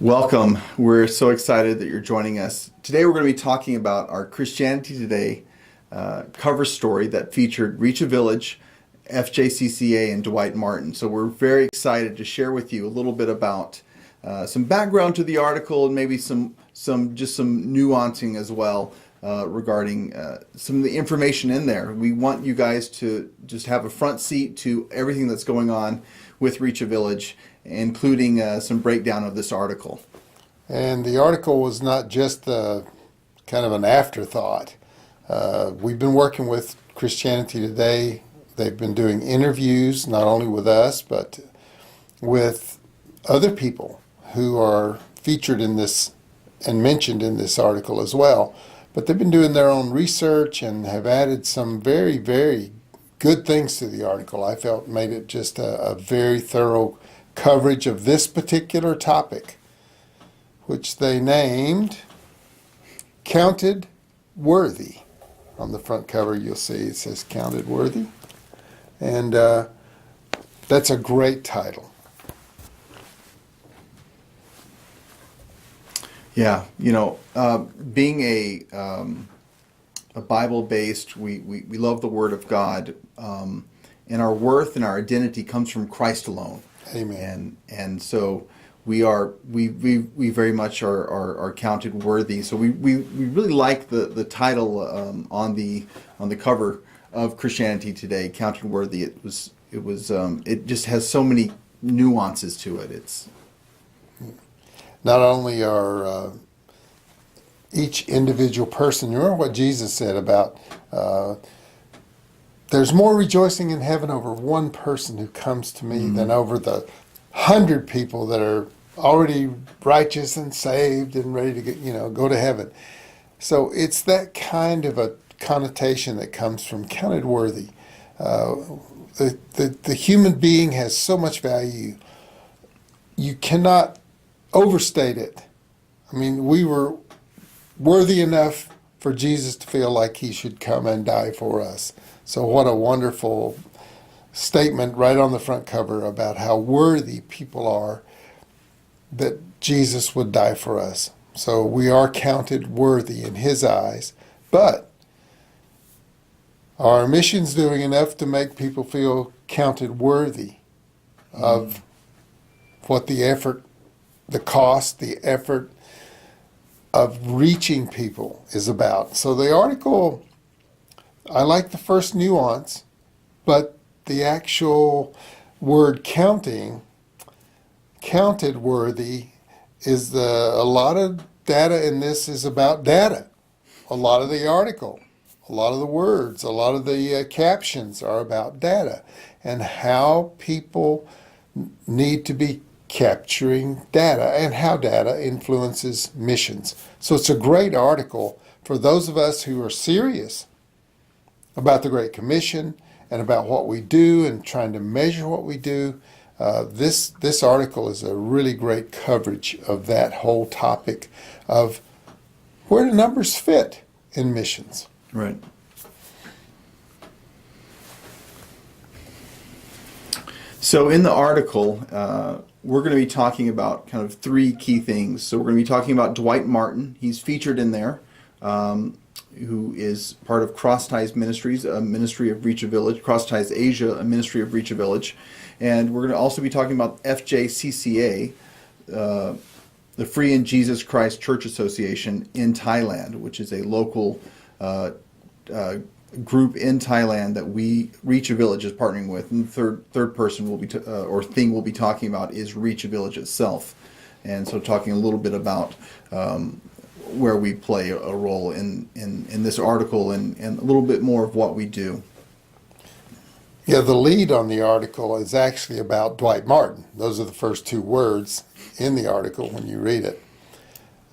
Welcome. We're so excited that you're joining us. Today we're going to be talking about our Christianity Today cover story that featured Reach a Village, FJCCA, and Dwight Martin. So we're very excited to share with you a little bit about some background to the article and maybe some nuancing as well regarding some of the information in there. We want you guys to just have a front seat to everything that's going on with Reach a Village, including some breakdown of this article. And the article was not just kind of an afterthought. We've been working with Christianity Today. They've been doing interviews, not only with us, but with other people who are featured in this and mentioned in this article as well. But they've been doing their own research and have added some very, very good things to the article. I felt made it just a very thorough coverage of this particular topic, which they named Counted Worthy. On the front cover, you'll see it says Counted Worthy. And that's a great title. Yeah, being a Bible-based, we love the Word of God, and our worth and our identity comes from Christ alone. Amen. And so we very much are counted worthy. So we really like the title on the cover of Christianity Today, Counted Worthy. It just has so many nuances to it. It's not only are each individual person, remember what Jesus said about there's more rejoicing in heaven over one person who comes to me than over the 100 people that are already righteous and saved and ready to go to heaven. So it's that kind of a connotation that comes from counted worthy. The human being has so much value. You cannot overstate it. I mean, we were worthy enough for Jesus to feel like he should come and die for us. So what a wonderful statement right on the front cover about how worthy people are that Jesus would die for us. So we are counted worthy in his eyes. But are our missions doing enough to make people feel counted worthy of what the effort, the cost, the effort of reaching people is about? So the article, I like the first nuance, but the actual word counted worthy is a lot of data in this is about data. A lot of the article, a lot of the words, a lot of the captions are about data and how people need to be capturing data and how data influences missions. So it's a great article for those of us who are serious about the Great Commission and about what we do and trying to measure what we do. This article is a really great coverage of that whole topic of where do numbers fit in missions. right. So in the article, we're going to be talking about kind of three key things. So we're going to be talking about Dwight Martin. He's featured in there, who is part of Cross Ties Ministries, a ministry of Reach a Village, Cross Ties Asia, a ministry of Reach a Village. And we're going to also be talking about FJCCA, the Free in Jesus Christ Church Association in Thailand, which is a local group in Thailand that we Reach a Village is partnering with. And the third person will be or thing we'll be talking about is Reach a Village itself, and so talking a little bit about where we play a role in this article and a little bit more of what we do. Yeah, the lead on the article is actually about Dwight Martin. Those are the first two words in the article when you read it.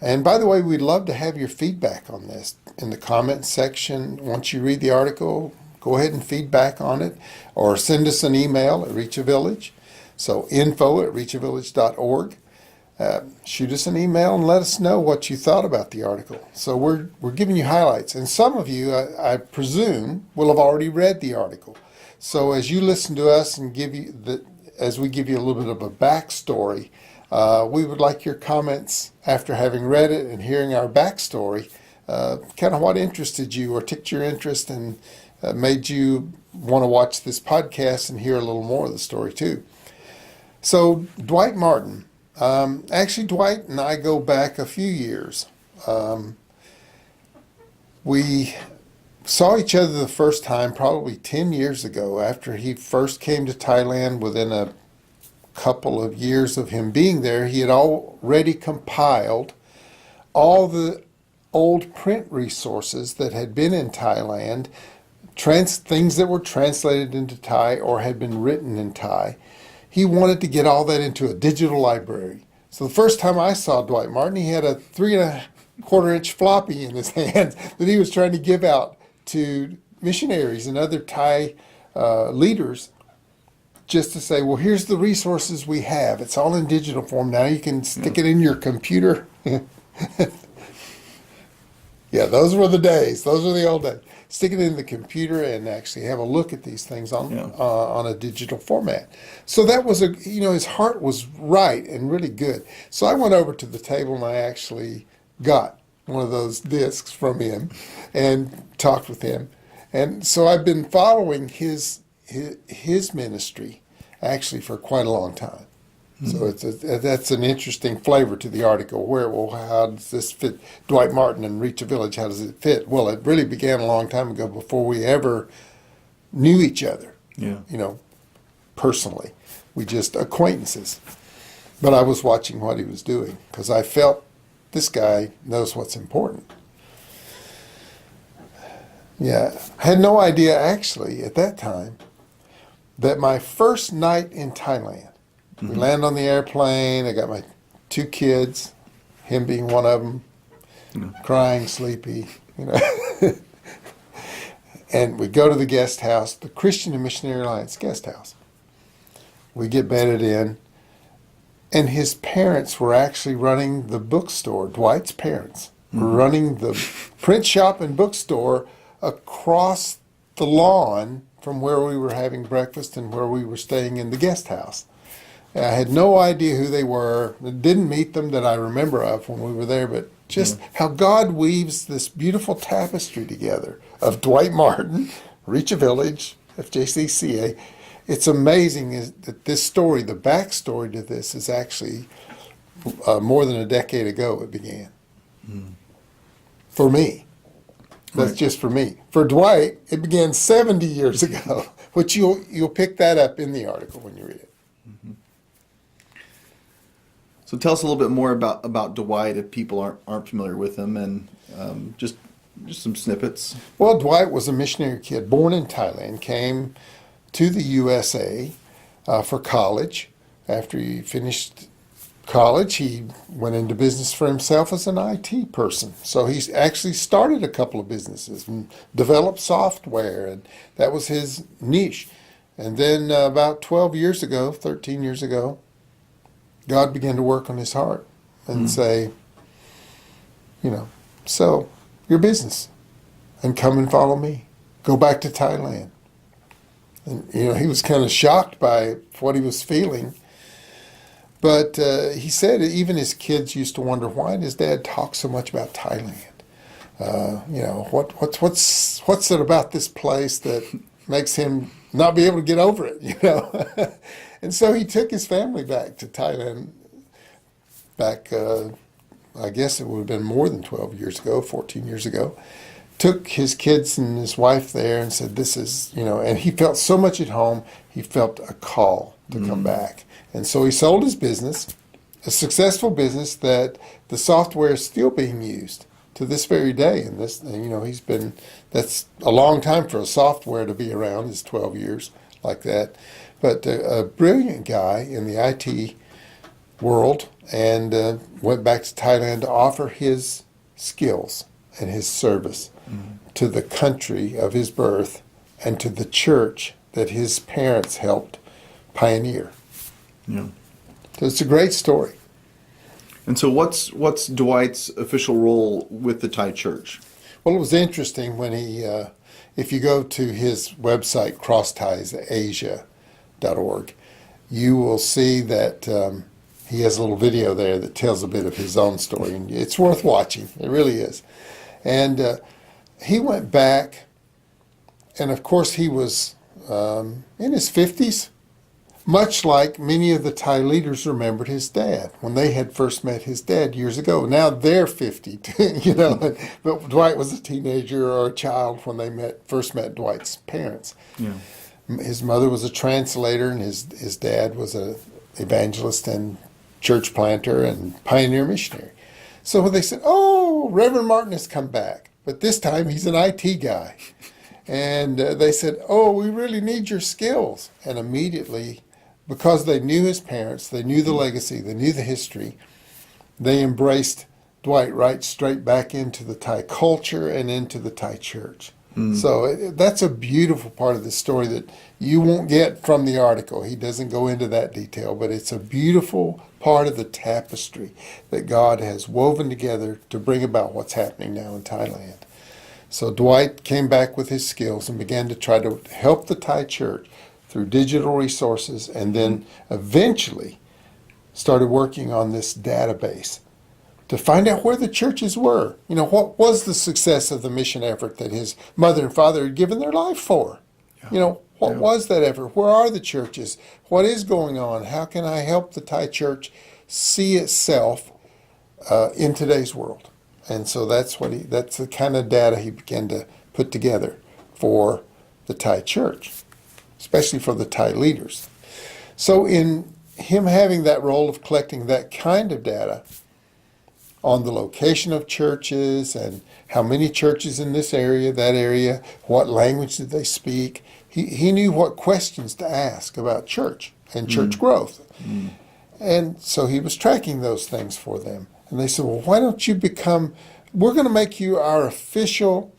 And by the way, we'd love to have your feedback on this in the comments section. Once you read the article, go ahead and feedback on it or send us an email at Reach a Village. So info@reachavillage.org. Shoot us an email and let us know what you thought about the article. So we're giving you highlights. And some of you, I presume, will have already read the article. So as you listen to us and as we give you a little bit of a backstory We would like your comments after having read it and hearing our backstory. Kind of what interested you or ticked your interest and made you want to watch this podcast and hear a little more of the story too. So Dwight Martin. Actually, Dwight and I go back a few years. We saw each other the first time probably 10 years ago after he first came to Thailand. Within a couple of years of him being there, he had already compiled all the old print resources that had been in Thailand, things that were translated into Thai or had been written in Thai. He wanted to get all that into a digital library. So the first time I saw Dwight Martin, he had a 3.25-inch floppy in his hands that he was trying to give out to missionaries and other Thai leaders, just to say, well, here's the resources we have. It's all in digital form. Now you can stick it in your computer. Yeah, those were the days. Those were the old days. Stick it in the computer and actually have a look at these things on a digital format. So that was his heart was right and really good. So I went over to the table and I actually got one of those discs from him and talked with him. And so I've been following his ministry actually for quite a long time. So that's an interesting flavor to the article. How does this fit? Dwight Martin and Reach a Village, how does it fit? Well, it really began a long time ago before we ever knew each other, personally. We just acquaintances. But I was watching what he was doing because I felt this guy knows what's important. Yeah, I had no idea actually at that time that my first night in Thailand, we land on the airplane. I got my 2 kids, him being one of them, crying, sleepy, And we go to the guest house, the Christian and Missionary Alliance guest house. We get bedded in, and his parents were actually running the bookstore. Dwight's parents were running the print shop and bookstore across the lawn from where we were having breakfast and where we were staying in the guest house. I had no idea who they were. Didn't meet them that I remember of when we were there, but just how God weaves this beautiful tapestry together of Dwight Martin, Reach a Village, FJCCA. It's amazing that this story, the backstory to this, is actually more than a decade ago it began. For me. That's just for me. For Dwight, it began 70 years ago, which you'll pick that up in the article when you read it. So tell us a little bit more about Dwight if people aren't familiar with him, and just some snippets. Well, Dwight was a missionary kid born in Thailand, came to the USA for college. After he finished college, he went into business for himself as an IT person. So he actually started a couple of businesses and developed software, and that was his niche. And then about 13 years ago, God began to work on his heart and say, sell your business and come and follow me. Go back to Thailand. And, he was kind of shocked by what he was feeling. But he said even his kids used to wonder, why does Dad talk so much about Thailand? What's it about this place that makes him not be able to get over it, And so he took his family back to Thailand back, I guess it would have been more than 12 years ago, 14 years ago. Took his kids and his wife there and said, this is, and he felt so much at home, he felt a call to come back. And so he sold his business, a successful business that the software is still being used to this very day. And that's a long time for a software to be around, is 12 years like that. But a brilliant guy in the IT world, and went back to Thailand to offer his skills and his service to the country of his birth and to the church that his parents helped pioneer. Yeah. So it's a great story. And so what's Dwight's official role with the Thai church? Well, it was interesting when he, if you go to his website, crosstiesasia.org, you will see that he has a little video there that tells a bit of his own story, and it's worth watching. It really is. And he went back, and of course he was in his 50s, much like many of the Thai leaders remembered his dad when they had first met his dad years ago. Now they're 50, but Dwight was a teenager or a child when they first met Dwight's parents. Yeah. His mother was a translator, and his dad was an evangelist and church planter and pioneer missionary. So they said, "Oh, Reverend Martin has come back, but this time he's an IT guy." And they said, "Oh, we really need your skills." And immediately, because they knew his parents, they knew the legacy, they knew the history, they embraced Dwight right straight back into the Thai culture and into the Thai church. So that's a beautiful part of the story that you won't get from the article. He doesn't go into that detail, but it's a beautiful part of the tapestry that God has woven together to bring about what's happening now in Thailand. So Dwight came back with his skills and began to try to help the Thai church through digital resources, and then eventually started working on this database to find out where the churches were. What was the success of the mission effort that his mother and father had given their life for? What was that effort? Where are the churches? What is going on? How can I help the Thai church see itself in today's world? And so that's the kind of data he began to put together for the Thai church, especially for the Thai leaders. So in him having that role of collecting that kind of data on the location of churches and how many churches in this area, that area, what language did they speak, he knew what questions to ask about church and church growth. And so he was tracking those things for them. And they said, "Well, why don't you we're going to make you our official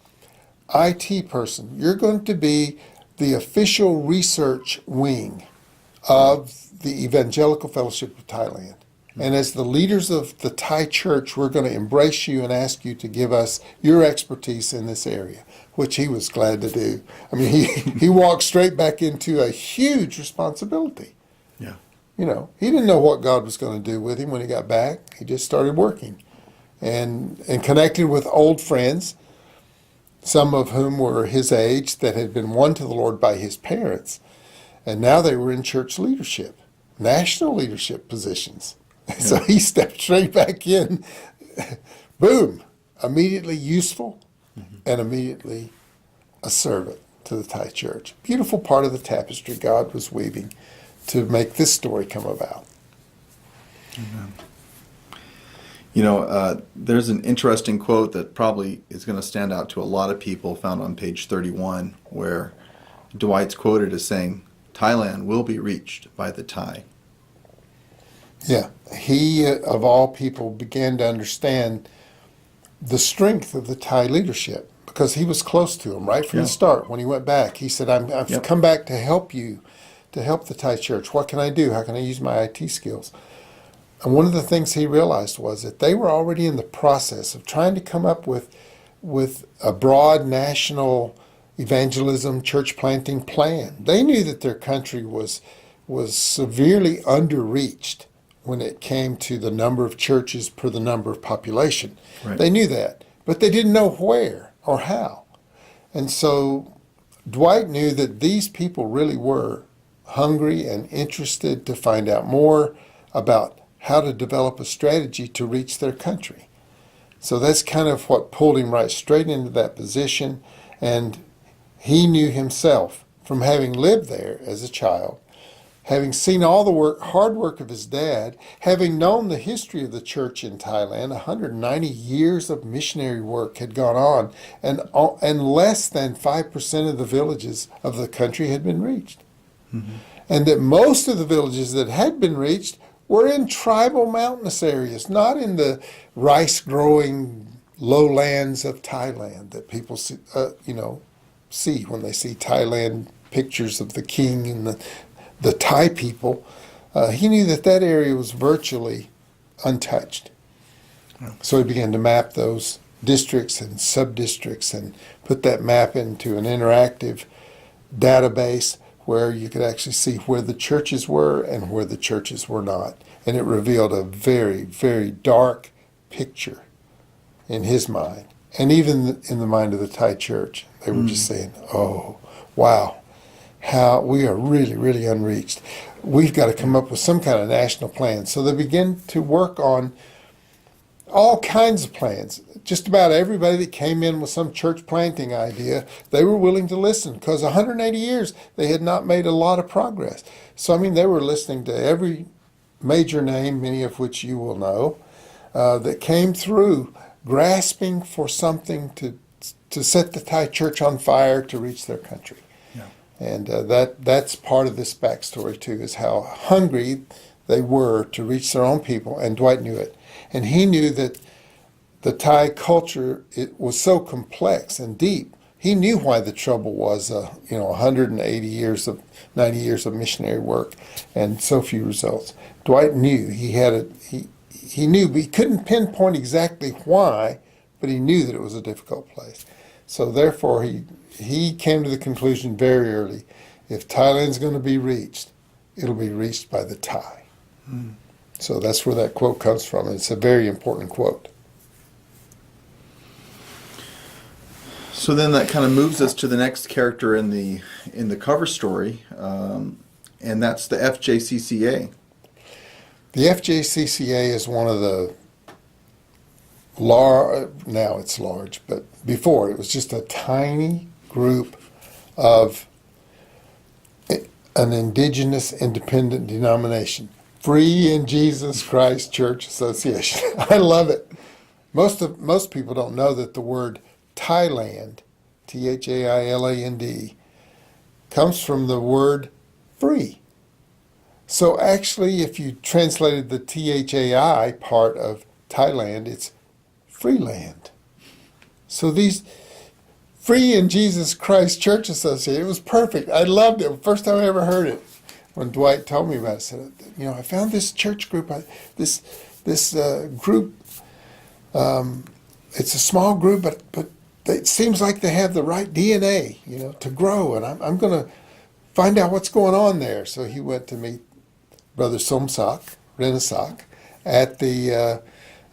IT person. You're going to be the official research wing of the Evangelical Fellowship of Thailand. And as the leaders of the Thai church, we're going to embrace you and ask you to give us your expertise in this area," which he was glad to do. I mean, he walked straight back into a huge responsibility. Yeah. He didn't know what God was going to do with him when he got back. He just started working and connected with old friends, some of whom were his age, that had been won to the Lord by his parents. And now they were in church leadership, national leadership positions. So he stepped straight back in, boom, immediately useful and immediately a servant to the Thai church. Beautiful part of the tapestry God was weaving to make this story come about. Amen. There's an interesting quote that probably is going to stand out to a lot of people, found on page 31, where Dwight's quoted as saying, "Thailand will be reached by the Thai." Yeah, he, of all people, began to understand the strength of the Thai leadership because he was close to them right from the start. When he went back, he said, I've come back to help you, to help the Thai church. What can I do? How can I use my IT skills? And one of the things he realized was that they were already in the process of trying to come up with a broad national evangelism, church planting plan. They knew that their country was severely underreached when it came to the number of churches per the number of population. Right. They knew that, but they didn't know where or how. And so Dwight knew that these people really were hungry and interested to find out more about how to develop a strategy to reach their country. So that's kind of what pulled him right straight into that position. And he knew himself from having lived there as a child, having seen all the hard work of his dad, having known the history of the church in Thailand. 190 years of missionary work had gone on, and less than 5% of the villages of the country had been reached. And that most of the villages that had been reached were in tribal mountainous areas, not in the rice-growing lowlands of Thailand that people see when they see Thailand pictures of the king and the Thai people. He knew that area was virtually untouched. So he began to map those districts and sub-districts and put that map into an interactive database where you could actually see where the churches were and where the churches were not. And it revealed a very, very dark picture in his mind, and even in the mind of the Thai church. They were just saying, oh, wow, how we are really, really unreached. We've got to come up with some kind of national plan. So they began to work on all kinds of plans. Just about everybody that came in with some church planting idea, they were willing to listen, because 180 years they had not made a lot of progress. So, I mean, they were listening to every major name, many of which you will know, that came through, grasping for something to set the Thai church on fire to reach their country. Yeah. And that's part of this backstory, too, is how hungry they were to reach their own people, and Dwight knew it. And he knew that the Thai culture, it was so complex and deep. He knew why the trouble was, 180 years of, 90 years of missionary work and so few results. Dwight knew he knew, but he couldn't pinpoint exactly why, but he knew that it was a difficult place. So therefore, he came to the conclusion very early, if Thailand's going to be reached, it'll be reached by the Thai. Mm. So that's where that quote comes from. It's a very important quote. So then that kind of moves us to the next character in the cover story, and that's the FJCCA. The FJCCA is one of the now it's large, but before it was just a tiny group of an indigenous independent denomination, Free in Jesus Christ Church Association. I love it. Most people don't know that the word Thailand, Thailand, comes from the word free. So actually, if you translated the Thai part of Thailand, it's free land. So these Free in Jesus Christ Church Association, it was perfect. I loved it. First time I ever heard it. When Dwight told me about it, I said, I found this church group, this group. It's a small group, but it seems like they have the right DNA, to grow. And I'm going to find out what's going on there. So he went to meet Brother Somsak, Renasak, at the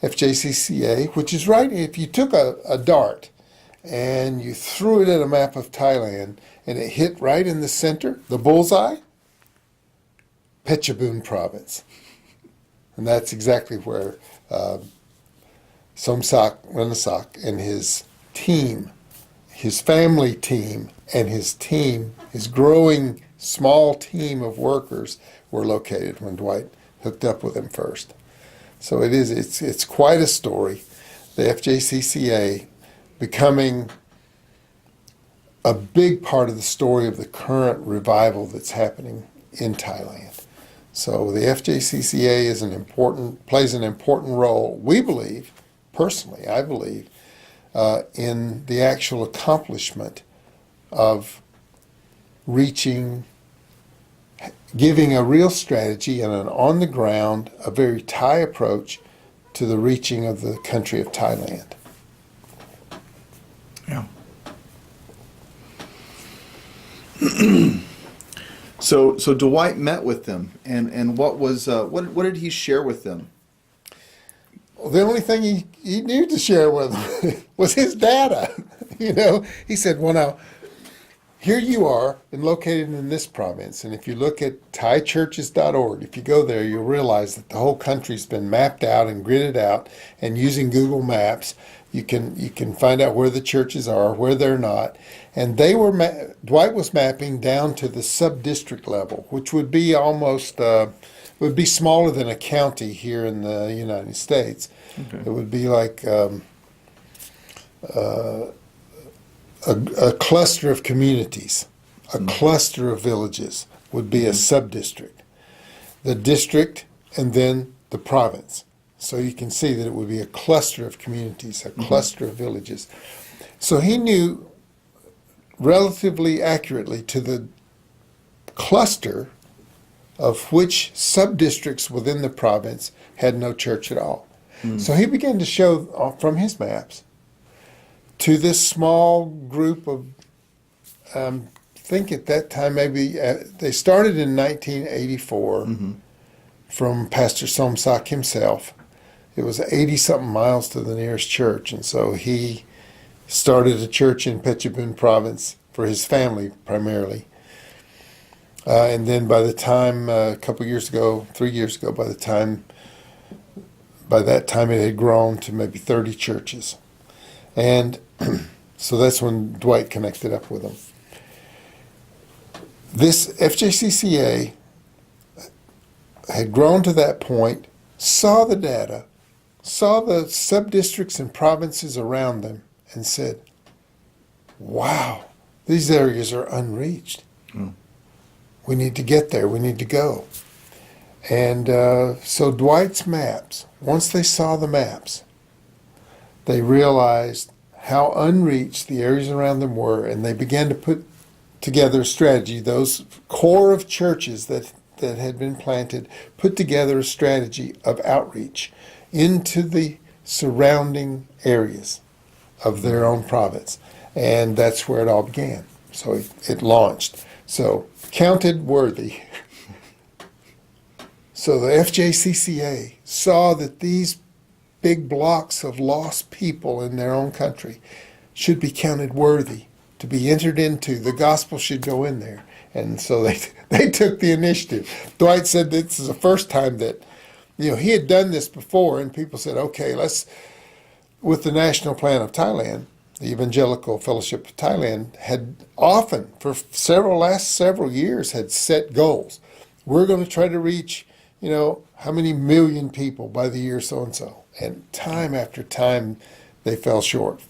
FJCCA, which is right. If you took a dart and you threw it at a map of Thailand and it hit right in the center, the bullseye, Phetchabun province. And that's exactly where Somsak Renasak and his team, his family team, and his growing small team of workers were located when Dwight hooked up with him first. So it's quite a story. The FJCCA becoming a big part of the story of the current revival that's happening in Thailand. So the FJCCA plays an important role, we believe, personally, I believe, in the actual accomplishment of giving a real strategy and an on-the-ground, a very Thai approach to the reaching of the country of Thailand. Yeah. So Dwight met with them, and what did he share with them? Well, the only thing he knew to share with them was his data. He said, well, now, here you are and located in this province, and if you look at thaichurches.org, if you go there, you'll realize that the whole country's been mapped out and gridded out, and using Google Maps, you can find out where the churches are, where they're not. And Dwight was mapping down to the sub-district level, which would be almost, would be smaller than a county here in the United States. Okay. It would be like a cluster of communities, a cluster of villages would be a sub-district. The district and then the province. So you can see that it would be a cluster of communities, a cluster of villages. So he knew relatively accurately to the cluster of which sub-districts within the province had no church at all. So he began to show from his maps to this small group of think at that time maybe they started in 1984 from Pastor Somsak himself. It was 80-something miles to the nearest church, and so he started a church in Phetchabun province for his family primarily. And then by the time, a couple years ago, 3 years ago, by that time it had grown to maybe 30 churches. And so that's when Dwight connected up with them. This FJCCA had grown to that point, saw the data, saw the sub-districts and provinces around them, and said, wow, these areas are unreached. We need to get there. We need to go. And so Dwight's maps, once they saw the maps, they realized how unreached the areas around them were, and they began to put together a strategy. Those core of churches that had been planted put together a strategy of outreach into the surrounding areas of their own province. And that's where it all began. So it launched. So counted worthy. So the FJCCA saw that these big blocks of lost people in their own country should be counted worthy to be entered into. The gospel should go in there. And so they took the initiative. Dwight said this is the first time that, he had done this before, and people said, okay, with the National Plan of Thailand, the Evangelical Fellowship of Thailand had often, for last several years, had set goals. We're going to try to reach, how many million people by the year so-and-so. And time after time, they fell short.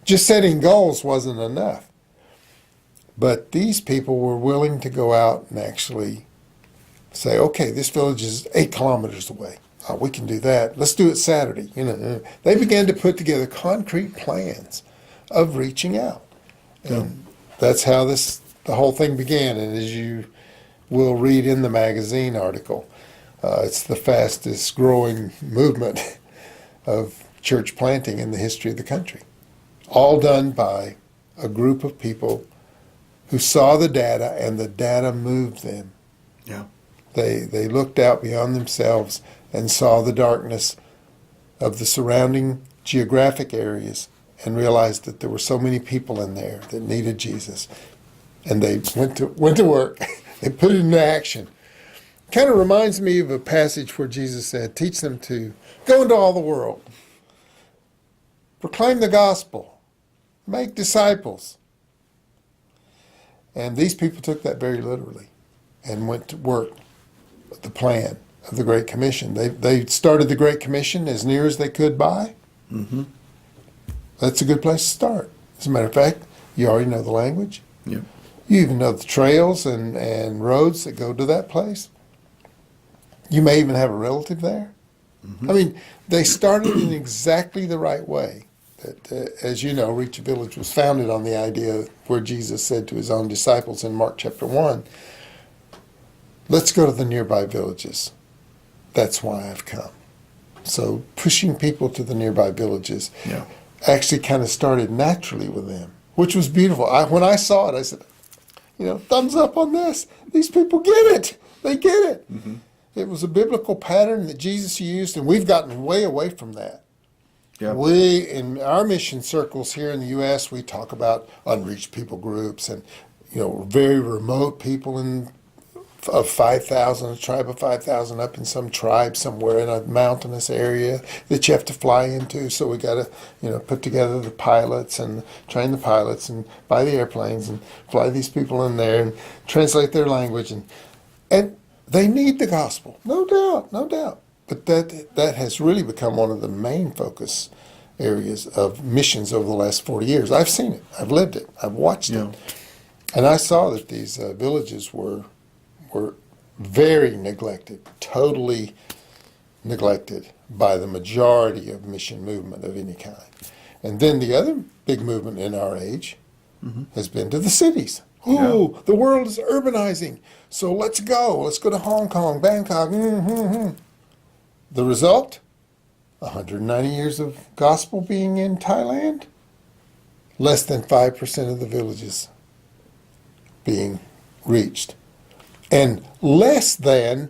Just setting goals wasn't enough. But these people were willing to go out and actually say, okay, this village is 8 kilometers away. Oh, we can do that. Let's do it Saturday. They began to put together concrete plans of reaching out. And that's how the whole thing began. And as you will read in the magazine article, it's the fastest growing movement of church planting in the history of the country. All done by a group of people who saw the data, and the data moved them. Yeah. They looked out beyond themselves and saw the darkness of the surrounding geographic areas and realized that there were so many people in there that needed Jesus. And they went to work. They put it into action. Kind of reminds me of a passage where Jesus said, teach them to go into all the world, proclaim the gospel, make disciples. And these people took that very literally and went to work the plan of the Great Commission. They started the Great Commission as near as they could by. Mm-hmm. That's a good place to start. As a matter of fact, you already know the language. Yeah. You even know the trails and roads that go to that place. You may even have a relative there. Mm-hmm. I mean, they started in exactly the right way. That, as you know, Reach a Village was founded on the idea where Jesus said to his own disciples in Mark chapter 1, let's go to the nearby villages. That's why I've come. So pushing people to the nearby villages actually kind of started naturally with them, which was beautiful. When I saw it, I said, thumbs up on this. These people get it. They get it. Mm-hmm. It was a biblical pattern that Jesus used, and we've gotten way away from that. Yep. We, in our mission circles here in the U.S., we talk about unreached people groups and, very remote people of 5,000, a tribe of 5,000 up in some tribe somewhere in a mountainous area that you have to fly into. So we got to, put together the pilots and train the pilots and buy the airplanes and fly these people in there and translate their language. And they need the gospel, no doubt. But that has really become one of the main focus areas of missions over the last 40 years. I've seen it. I've lived it. I've watched it. And I saw that these villages were very neglected, totally neglected by the majority of mission movement of any kind. And then the other big movement in our age has been to the cities. Oh, the world is urbanizing. So let's go. Let's go to Hong Kong, Bangkok. The result? 190 years of gospel being in Thailand? Less than 5% of the villages being reached, and less than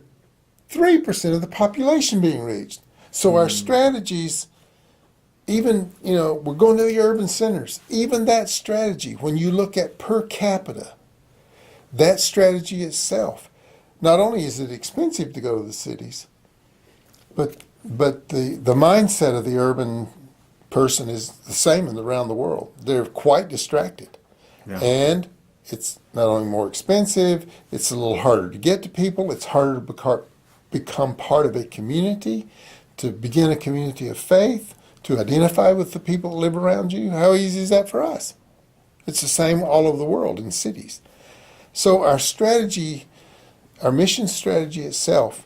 3% of the population being reached. So our strategies, even, we're going to the urban centers, even that strategy, when you look at per capita, that strategy itself, not only is it expensive to go to the cities, but the mindset of the urban person is the same around the world. They're quite distracted. Yeah. And it's not only more expensive, it's a little harder to get to people, it's harder to become part of a community, to begin a community of faith, to identify with the people that live around you. How easy is that for us? It's the same all over the world in cities. So our strategy, our mission strategy itself,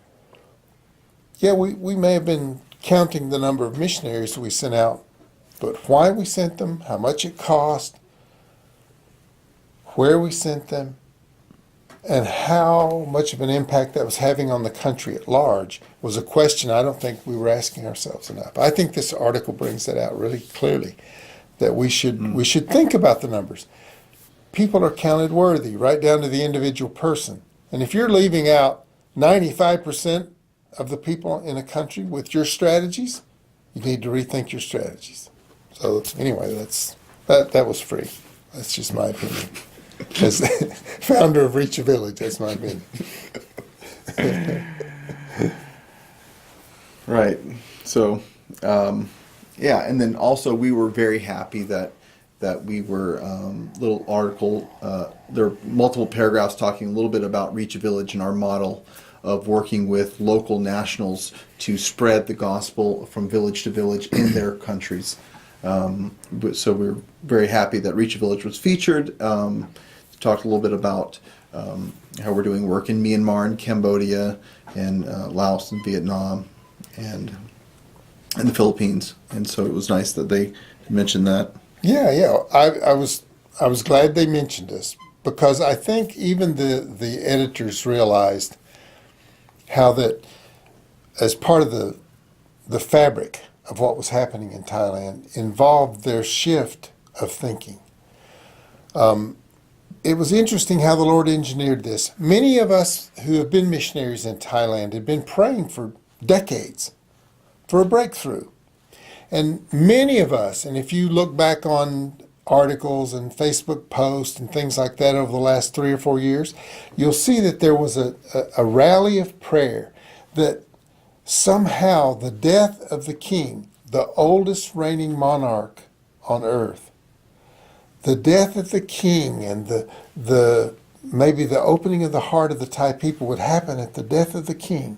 we may have been counting the number of missionaries we sent out, but why we sent them, how much it cost, where we sent them, and how much of an impact that was having on the country at large was a question I don't think we were asking ourselves enough. I think this article brings that out really clearly, that we should think about the numbers. People are counted worthy, right down to the individual person. And if you're leaving out 95% of the people in a country with your strategies, you need to rethink your strategies. So anyway, that was free. That's just my opinion. As founder of Reach a Village, that's my opinion. Right. So, and then also we were very happy that we were little article. There are multiple paragraphs talking a little bit about Reach a Village and our model of working with local nationals to spread the gospel from village to village in their countries. So we're very happy that Reach a Village was featured. Talked a little bit about how we're doing work in Myanmar and Cambodia and Laos and Vietnam and the Philippines. And so it was nice that they mentioned that. Yeah. I was glad they mentioned us, because I think even the editors realized how that as part of the fabric of what was happening in Thailand involved their shift of thinking. It was interesting how the Lord engineered this. Many of us who have been missionaries in Thailand had been praying for decades for a breakthrough. And many of us, and if you look back on articles and Facebook posts and things like that over the last 3 or 4 years, you'll see that there was a rally of prayer that somehow the death of the king, the oldest reigning monarch on earth, the death of the king and the maybe the opening of the heart of the Thai people would happen at the death of the king.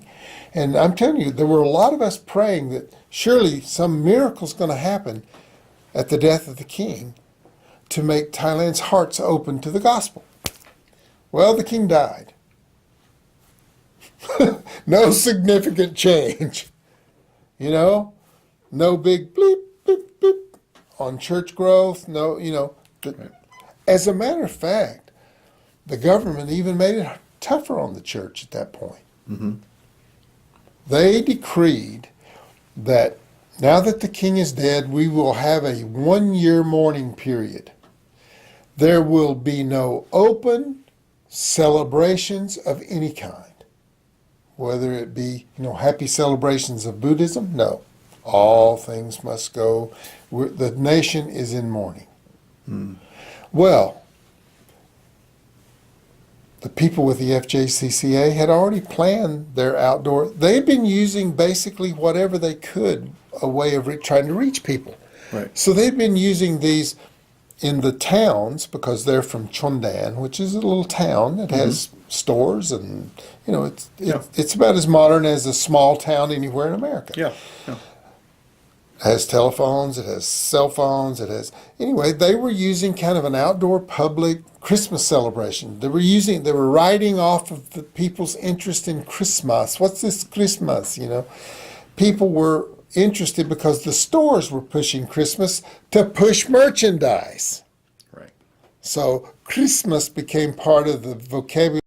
And I'm telling you, there were a lot of us praying that surely some miracle's going to happen at the death of the king to make Thailand's hearts open to the gospel. Well, the king died. No significant change. No big bleep, bleep, bleep on church growth. No, Right. As a matter of fact, the government even made it tougher on the church at that point. Mm-hmm. They decreed that now that the king is dead, we will have a 1-year mourning period. There will be no open celebrations of any kind. Whether it be, happy celebrations of Buddhism, no. All things must go. The nation is in mourning. Well, the people with the FJCCA had already planned their outdoor. They had been using basically whatever they could, a way of trying to reach people. Right. So they'd been using these in the towns, because they're from Chondan, which is a little town that has stores, and it's about as modern as a small town anywhere in America. Yeah. It has telephones, it has cell phones, anyway, they were using kind of an outdoor public Christmas celebration. They were riding off of the people's interest in Christmas. What's this Christmas, People were interested because the stores were pushing Christmas to push merchandise. Right. So Christmas became part of the vocabulary